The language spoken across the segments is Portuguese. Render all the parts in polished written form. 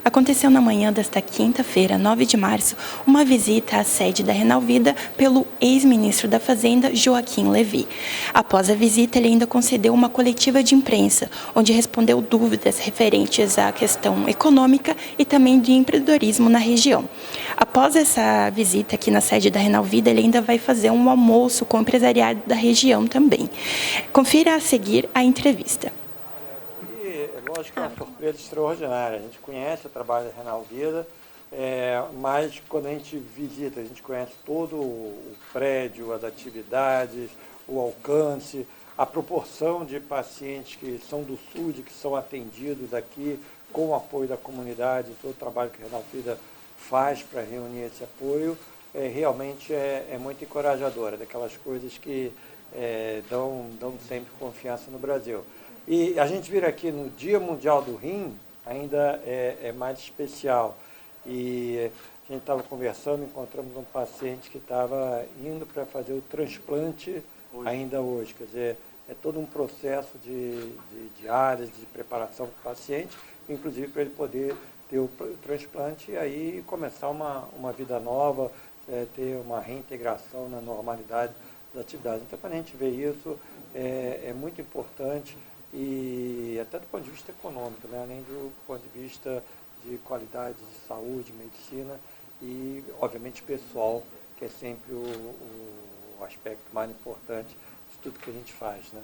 Aconteceu na manhã desta quinta-feira, 9 de março, uma visita à sede da Renalvida pelo ex-ministro da Fazenda, Joaquim Levy. Após a visita, ele ainda concedeu uma coletiva de imprensa, onde respondeu dúvidas referentes à questão econômica e também de empreendedorismo na região. Após essa visita aqui na sede da Renalvida, ele ainda vai fazer um almoço com o empresariado da região também. Confira a seguir a entrevista. Lógico que é uma surpresa extraordinária. A gente conhece o trabalho da Renalvida, mas quando a gente visita, a gente conhece todo o prédio, as atividades, o alcance, a proporção de pacientes que são do SUD, que são atendidos aqui com o apoio da comunidade, todo o trabalho que a Renalvida faz para reunir esse apoio, realmente é muito encorajadora, daquelas coisas que dão sempre confiança no Brasil. E a gente vir aqui no Dia Mundial do Rim ainda é mais especial. E a gente estava conversando, encontramos um paciente que estava indo para fazer o transplante ainda hoje. Quer dizer, é todo um processo de diárias, de preparação para o paciente, inclusive para ele poder ter o transplante e aí começar uma vida nova, ter uma reintegração na normalidade das atividades. Então, quando a gente vê isso, é muito importante. E até do ponto de vista econômico, né? Além do ponto de vista de qualidade de saúde, medicina e, obviamente, pessoal, que é sempre o aspecto mais importante de tudo que a gente faz, né?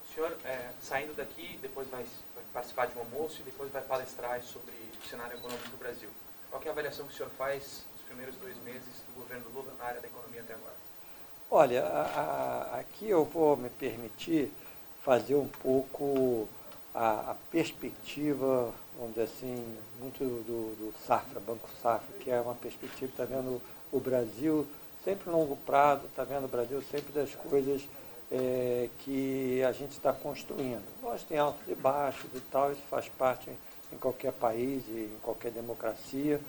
O senhor, saindo daqui, depois vai participar de um almoço e depois vai palestrar sobre o cenário econômico do Brasil. Qual que é a avaliação que o senhor faz nos primeiros 2 meses do governo Lula na área da economia até agora? Olha, aqui eu vou me permitir fazer um pouco a perspectiva, vamos dizer assim, muito do Safra, Banco Safra, que é uma perspectiva, está vendo o Brasil sempre a longo prazo, está vendo o Brasil sempre das coisas que a gente está construindo. Nós temos altos e baixos e tal, isso faz parte em qualquer país e em qualquer democracia,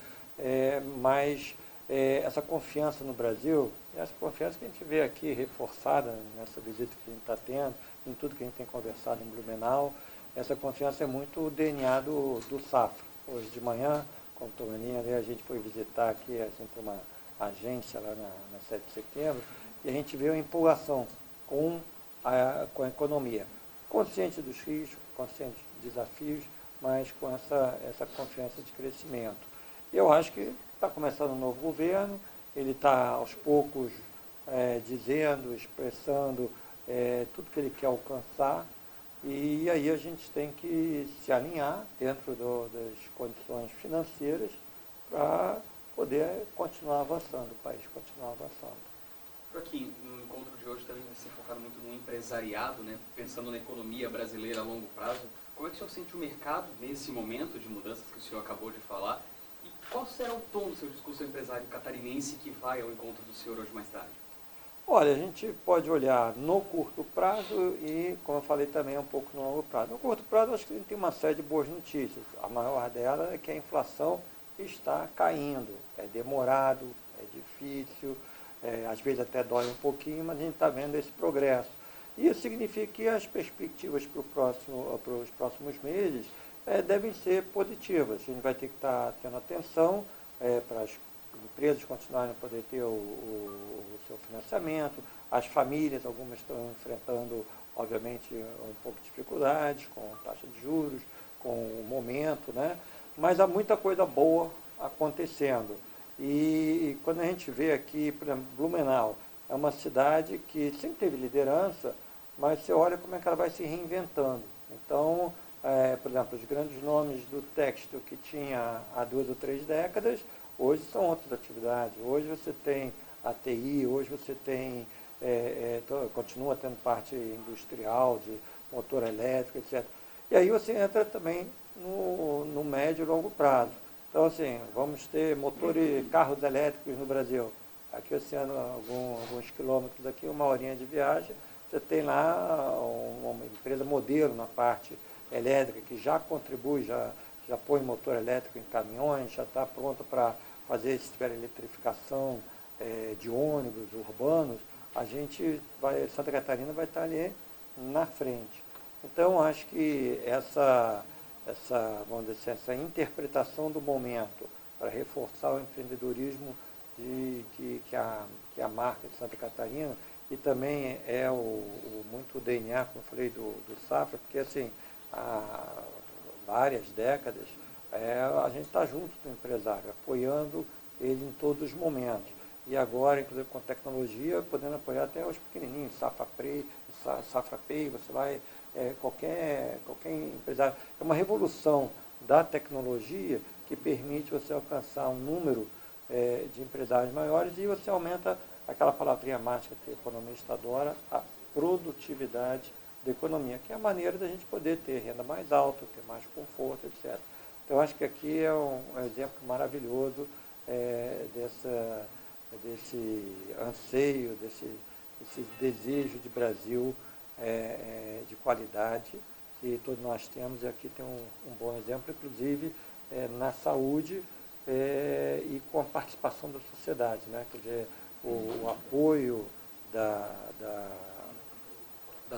mas essa confiança no Brasil, essa confiança que a gente vê aqui reforçada nessa visita que a gente está tendo, em tudo que a gente tem conversado em Blumenau, essa confiança é muito o DNA do Safra. Hoje de manhã, como Tomaninha, a gente foi visitar aqui, a gente tem uma agência lá na 7 de setembro, e a gente vê uma empolgação com a economia, consciente dos riscos, consciente dos desafios, mas com essa confiança de crescimento. Eu acho que está começando um novo governo, ele está aos poucos dizendo, expressando tudo que ele quer alcançar, e aí a gente tem que se alinhar dentro das condições financeiras para poder continuar avançando, o país continuar avançando. Por aqui, no encontro de hoje também vai ser focado muito no empresariado, né? Pensando na economia brasileira a longo prazo. Como é que o senhor sente o mercado nesse momento de mudanças que o senhor acabou de falar? E qual será o tom do seu discurso empresário catarinense que vai ao encontro do senhor hoje mais tarde? Olha, a gente pode olhar no curto prazo e, como eu falei também, um pouco no longo prazo. No curto prazo, eu acho que a gente tem uma série de boas notícias. A maior delas é que a inflação está caindo. É demorado, é difícil, às vezes até dói um pouquinho, mas a gente está vendo esse progresso. Isso significa que as perspectivas para os próximos meses devem ser positivas. A gente vai ter que estar tendo atenção para as empresas continuarem a poder ter o seu financiamento, as famílias, algumas estão enfrentando, obviamente, um pouco de dificuldades com taxa de juros, com o momento, né? Mas há muita coisa boa acontecendo. E quando a gente vê aqui, por exemplo, Blumenau, é uma cidade que sempre teve liderança, mas você olha como é que ela vai se reinventando. Então, por exemplo, os grandes nomes do têxtil que tinha há 2 ou 3 décadas, hoje são outras atividades. Hoje você tem a TI, hoje você tem, continua tendo parte industrial, de motor elétrico, etc. E aí você entra também no médio e longo prazo. Então, assim, vamos ter carros elétricos no Brasil. Aqui, esse ano, alguns quilômetros daqui, 1 horinha de viagem, você tem lá uma empresa modelo na parte elétrica que já contribui, já põe motor elétrico em caminhões, já está pronto para fazer, se tiver eletrificação de ônibus urbanos, Santa Catarina vai estar ali na frente. Então, acho que vamos dizer assim, essa interpretação do momento para reforçar o empreendedorismo que a marca de Santa Catarina, e também é muito o DNA, como eu falei, do Safra, porque assim, há várias décadas, a gente está junto do empresário, apoiando ele em todos os momentos. E agora, inclusive com tecnologia, podendo apoiar até os pequenininhos, Safra Pay, você vai, qualquer empresário. É uma revolução da tecnologia que permite você alcançar um número de empresários maiores e você aumenta aquela palavrinha mágica que o economista adora, a produtividade da economia, que é a maneira da gente poder ter renda mais alta, ter mais conforto, etc. Então, acho que aqui é um exemplo maravilhoso desse anseio, desse desejo de Brasil de qualidade que todos nós temos, e aqui tem um bom exemplo, inclusive na saúde e com a participação da sociedade, né? Quer dizer, o apoio da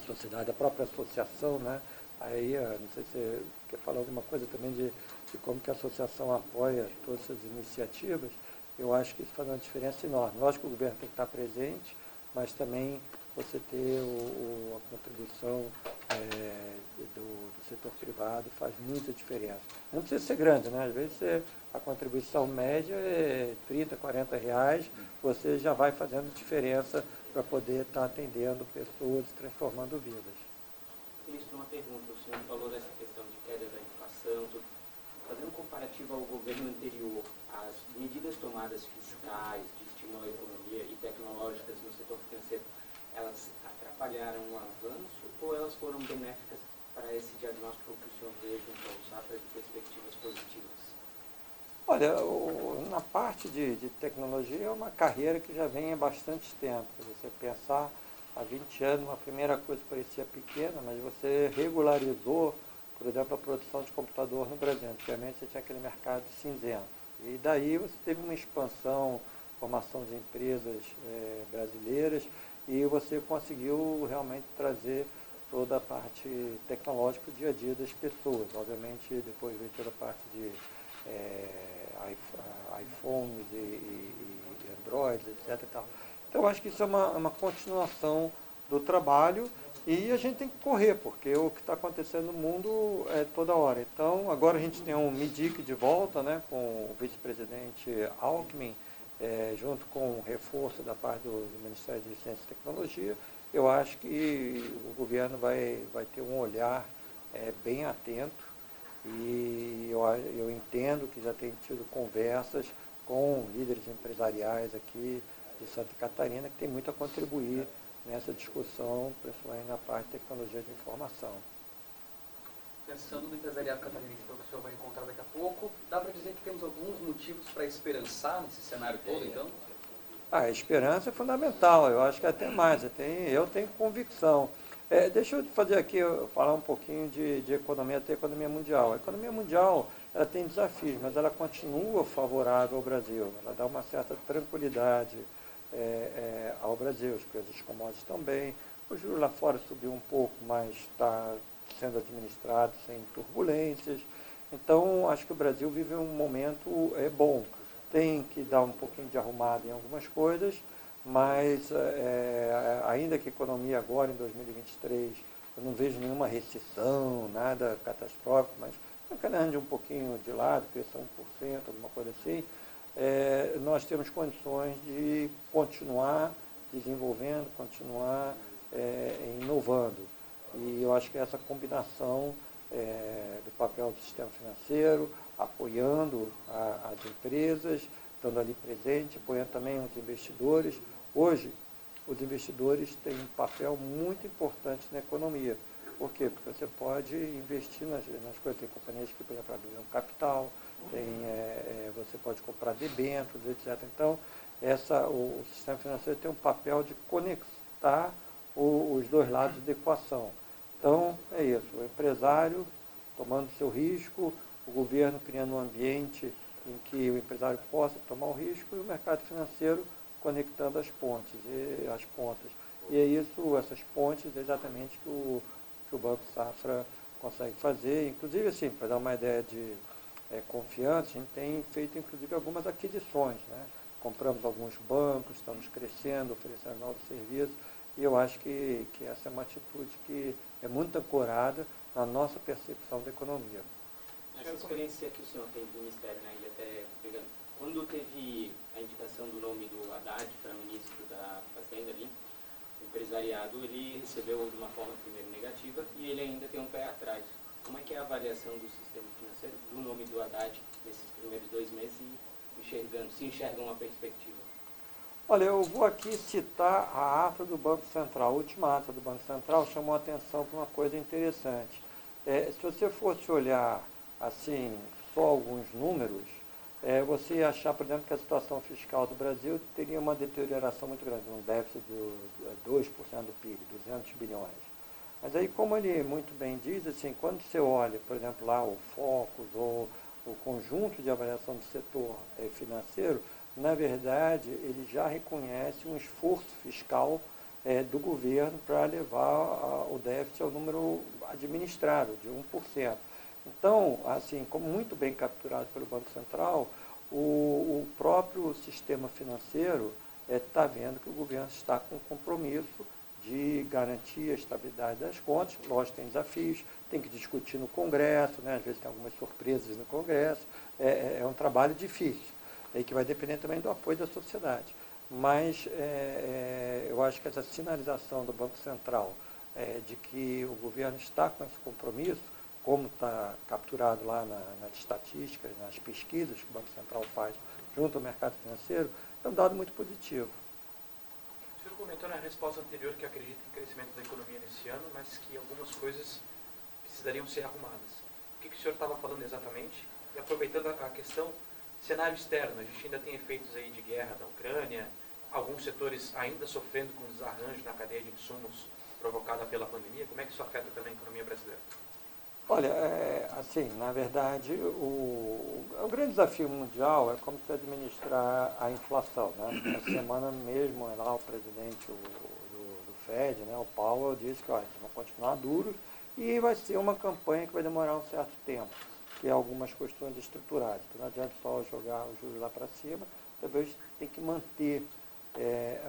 sociedade, da própria associação, né? Aí, não sei se você quer falar alguma coisa também de como que a associação apoia todas essas iniciativas. Eu acho que isso faz uma diferença enorme. Lógico que o governo tem que estar presente, mas também você ter a contribuição do setor privado faz muita diferença. Não precisa ser grande, né? Às vezes a contribuição média é 30, 40 reais, você já vai fazendo diferença para poder estar atendendo pessoas e transformando vidas. Ministro, uma pergunta. O senhor falou dessa questão de queda da inflação, tudo. Fazendo um comparativo ao governo anterior, as medidas tomadas fiscais, de estímulo à economia e tecnológicas no setor financeiro, elas atrapalharam o avanço ou elas foram benéficas para esse diagnóstico que o senhor vê junto ao Safra de perspectivas positivas? Olha, na parte de tecnologia é uma carreira que já vem há bastante tempo. Se você pensar, há 20 anos, uma primeira coisa parecia pequena, mas você regularizou, por exemplo, a produção de computador no Brasil. Antigamente você tinha aquele mercado cinzento. E daí você teve uma expansão, formação de empresas brasileiras, e você conseguiu realmente trazer toda a parte tecnológica do dia a dia das pessoas. Obviamente, depois veio toda a parte de iPhones e Androids, etc. E tal. Então, acho que isso é uma continuação do trabalho e a gente tem que correr, porque o que está acontecendo no mundo é toda hora. Então, agora a gente tem um MIDIC de volta, né, com o vice-presidente Alckmin, junto com o reforço da parte do Ministério de Ciência e Tecnologia. Eu acho que o governo vai ter um olhar bem atento e eu entendo que já tem tido conversas com líderes empresariais aqui de Santa Catarina que tem muito a contribuir nessa discussão, principalmente na parte de tecnologia de informação. Pensando no empresariado catarinense que o senhor vai encontrar daqui a pouco, dá para dizer que temos alguns motivos para esperançar nesse cenário todo, então? A esperança é fundamental, eu acho que até mais, eu tenho convicção. Deixa eu fazer aqui, falar um pouquinho de economia, até economia mundial. A economia mundial, ela tem desafios, mas ela continua favorável ao Brasil, ela dá uma certa tranquilidade ao Brasil, os preços dos commodities também, o juro lá fora subiu um pouco, mas está sendo administrado sem turbulências. Então, acho que o Brasil vive um momento bom. Tem que dar um pouquinho de arrumada em algumas coisas, mas ainda que a economia agora, em 2023, eu não vejo nenhuma recessão, nada catastrófico, mas caminhando um pouquinho de lado, crescer 1%, alguma coisa assim, nós temos condições de continuar desenvolvendo, continuar inovando. E eu acho que essa combinação do papel do sistema financeiro, apoiando as empresas, estando ali presente, apoiando também os investidores. Hoje, os investidores têm um papel muito importante na economia. Por quê? Porque você pode investir nas coisas, tem companhias que, por exemplo, abriram capital, você pode comprar debêntures, etc. Então, o sistema financeiro tem um papel de conectar os dois lados da equação. Então, é isso, o empresário tomando seu risco, o governo criando um ambiente em que o empresário possa tomar o risco e o mercado financeiro conectando as pontas. E é isso, essas pontes, exatamente que o Banco Safra consegue fazer. Inclusive, assim, para dar uma ideia de confiança, a gente tem feito, inclusive, algumas aquisições, né? Compramos alguns bancos, estamos crescendo, oferecendo novos serviços, e eu acho que essa é uma atitude que é muito ancorada na nossa percepção da economia. Essa experiência que o senhor tem do Ministério, né, e até pegando, quando teve a indicação do nome do Haddad para ministro da Fazenda ali, o empresariado ele recebeu de uma forma primeiro negativa e ele ainda tem um pé atrás. Como é que é a avaliação do sistema financeiro, do nome do Haddad nesses primeiros 2 meses e se enxerga uma perspectiva? Olha, eu vou aqui citar a ata do Banco Central. A última ata do Banco Central chamou a atenção para uma coisa interessante. Se você fosse olhar assim, só alguns números, você ia achar, por exemplo, que a situação fiscal do Brasil teria uma deterioração muito grande, um déficit de 2% do PIB, 200 bilhões. Mas aí, como ele muito bem diz, assim, quando você olha, por exemplo, lá o Focus ou o conjunto de avaliação do setor financeiro, na verdade, ele já reconhece um esforço fiscal do governo para levar o déficit ao número administrado, de 1%. Então, assim, como muito bem capturado pelo Banco Central, o próprio sistema financeiro está vendo que o governo está com compromisso de garantir a estabilidade das contas. Lógico, tem desafios, tem que discutir no Congresso, né? Às vezes tem algumas surpresas no Congresso, é um trabalho difícil, que vai depender também do apoio da sociedade. Mas eu acho que essa sinalização do Banco Central de que o governo está com esse compromisso, como está capturado lá nas estatísticas, nas pesquisas que o Banco Central faz junto ao mercado financeiro, é um dado muito positivo. O senhor comentou na resposta anterior que acredita em crescimento da economia nesse ano, mas que algumas coisas precisariam ser arrumadas. O que o senhor estava falando exatamente? E aproveitando a questão cenário externo, a gente ainda tem efeitos aí de guerra da Ucrânia, alguns setores ainda sofrendo com desarranjo na cadeia de insumos provocada pela pandemia. Como é que isso afeta também a economia brasileira? Olha, assim, na verdade, o grande desafio mundial é como se administrar a inflação, né? Essa semana mesmo, lá o presidente do Fed, né, o Powell, disse que eles vão continuar duros e vai ser uma campanha que vai demorar um certo tempo, que é algumas questões estruturais. Então não adianta só jogar os juros lá para cima, talvez tem que manter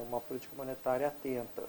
uma política monetária atenta.